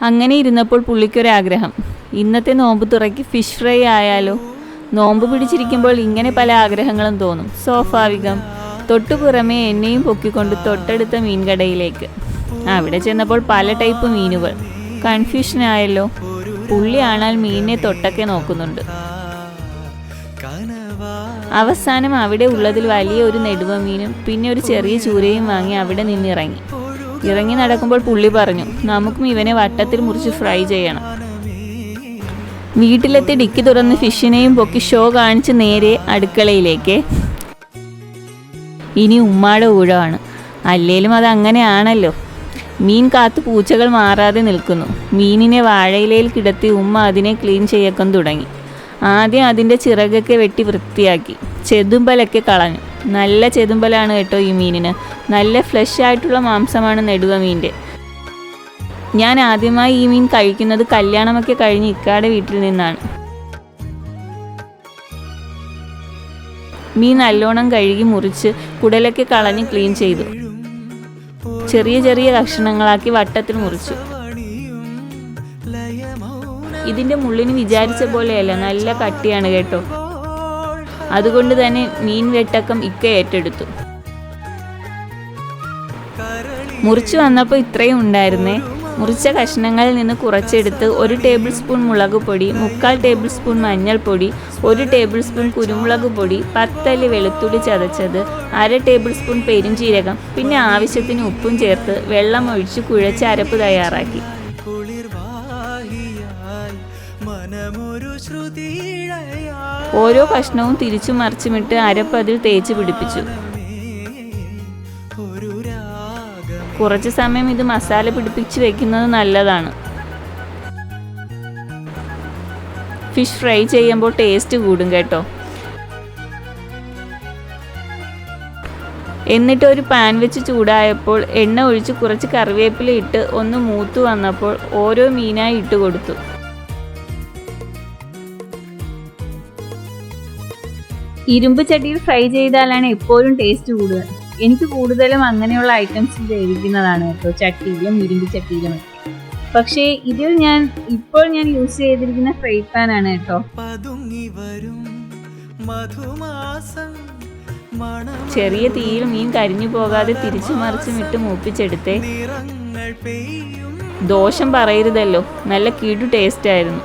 അങ്ങനെ ഇരുന്നപ്പോൾ പുള്ളിക്കൊരാഗ്രഹം, ഇന്നത്തെ നോമ്പ് തുറയ്ക്ക് ഫിഷ് ഫ്രൈ ആയാലോ. നോമ്പ് പിടിച്ചിരിക്കുമ്പോൾ ഇങ്ങനെ പല ആഗ്രഹങ്ങളും തോന്നും, സ്വാഭാവികം. തൊട്ടു പുറമേ എന്നെയും പൊക്കിക്കൊണ്ട് തൊട്ടടുത്ത മീൻകടയിലേക്ക്. അവിടെ ചെന്നപ്പോൾ പല ടൈപ്പ് മീനുകൾ. കൺഫ്യൂഷനായല്ലോ. പുള്ളിയാണാൽ മീനിനെ തൊട്ടൊക്കെ നോക്കുന്നുണ്ട്. അവസാനം അവിടെ ഉള്ളതിൽ വലിയ ഒരു നെടുവ മീനും പിന്നെ ഒരു ചെറിയ ചൂരയും വാങ്ങി അവിടെ നിന്നിറങ്ങി. ഇറങ്ങി നടക്കുമ്പോൾ പുള്ളി പറഞ്ഞു, നമുക്കും ഇവനെ വട്ടത്തിൽ മുറിച്ച് ഫ്രൈ ചെയ്യണം. വീട്ടിലെത്തി ഡിക്കി തുറന്ന് ഫിഷിനെയും പൊക്കി ഷോ കാണിച്ച് നേരെ അടുക്കളയിലേക്ക്. ഇനി ഉമ്മാടെ ഊഴമാണ്. അല്ലേലും അത് അങ്ങനെയാണല്ലോ. മീൻ കാത്ത് പൂച്ചകൾ മാറാതെ നിൽക്കുന്നു. മീനിനെ വാഴയിലയിൽ കിടത്തി ഉമ്മ അതിനെ ക്ലീൻ ചെയ്യക്കം തുടങ്ങി. ആദ്യം അതിൻ്റെ ചിറകൊക്കെ വെട്ടി വൃത്തിയാക്കി, ചെതുമ്പലൊക്കെ കളഞ്ഞു. നല്ല ചെതുമ്പലാണ് കേട്ടോ ഈ മീനിന്. നല്ല ഫ്ലഷ് ആയിട്ടുള്ള മാംസമാണ് നെടുവ മീൻ്റെ. ഞാൻ ആദ്യമായി ഈ മീൻ കഴിക്കുന്നത് കല്യാണമൊക്കെ കഴിഞ്ഞ് ഇക്കാടെ വീട്ടിൽ നിന്നാണ്. മീൻ നല്ലോണം കഴുകി മുറിച്ച് കുടലൊക്കെ കളഞ്ഞ് ക്ലീൻ ചെയ്തു. ചെറിയ ചെറിയ കഷ്ണങ്ങളാക്കി വട്ടത്തിൽ മുറിച്ചു. ഇതിൻ്റെ മുള്ളിന് വിചാരിച്ച പോലെയല്ല, നല്ല കട്ടിയാണ് കേട്ടോ. അതുകൊണ്ട് തന്നെ മീൻ വെട്ടക്കം ഇക്ക ഏറ്റെടുത്തു. മുറിച്ചു വന്നപ്പോൾ ഇത്രയും ഉണ്ടായിരുന്നേ. മുറിച്ച കഷ്ണങ്ങളിൽ നിന്ന് കുറച്ചെടുത്ത് 1 ടേബിൾ സ്പൂൺ മുളക് പൊടി, 3/4 ടേബിൾ സ്പൂൺ മഞ്ഞൾപ്പൊടി, 1 ടേബിൾ സ്പൂൺ കുരുമുളക് പൊടി, 10 അല്ലി വെളുത്തുള്ളി ചതച്ചത്, 1/2 ടേബിൾ സ്പൂൺ പെരുംജീരകം, പിന്നെ ആവശ്യത്തിന് ഉപ്പും ചേർത്ത് വെള്ളം ഒഴിച്ച് കുഴച്ച് അരപ്പ് തയ്യാറാക്കി. ഓരോ കഷ്ണവും തിരിച്ചു മറിച്ചുമിട്ട് അരപ്പ് അതിൽ തേച്ച് പിടിപ്പിച്ചു. കുറച്ച് സമയം ഇത് മസാല പിടിപ്പിച്ച് വെക്കുന്നത് നല്ലതാണ്. ഫിഷ് ഫ്രൈ ചെയ്യുമ്പോൾ ടേസ്റ്റ് കൂടും കേട്ടോ. എന്നിട്ട് ഒരു പാൻ വെച്ച് ചൂടായപ്പോൾ എണ്ണ ഒഴിച്ച് കുറച്ച് കറിവേപ്പില ഇട്ട് ഒന്ന് മൂത്ത് വന്നപ്പോൾ ഓരോ മീനായി ഇട്ട് കൊടുത്തു. ഇരുമ്പ് ചട്ടിയിൽ ഫ്രൈ ചെയ്താലാണ് എപ്പോഴും ടേസ്റ്റ് കൂടുതൽ. എനിക്ക് കൂടുതലും അങ്ങനെയുള്ള ഐറ്റംസ് വേവിക്കുന്നതാണ് കേട്ടോ, ചട്ടിയിലും ഇരുമ്പ് ചട്ടിയിലും. പക്ഷേ ഇതിൽ ഇപ്പോൾ ഞാൻ യൂസ് ചെയ്തിരിക്കുന്ന ഫ്രൈ പാൻ ആണ് കേട്ടോ. ചെറിയ തീയിൽ മീൻ കരിഞ്ഞു പോകാതെ തിരിച്ചു മറിച്ചും ഇട്ട് മൂപ്പിച്ചെടുത്തേ. ദോഷം പറയരുതല്ലോ, നല്ല കിടു ടേസ്റ്റ് ആയിരുന്നു.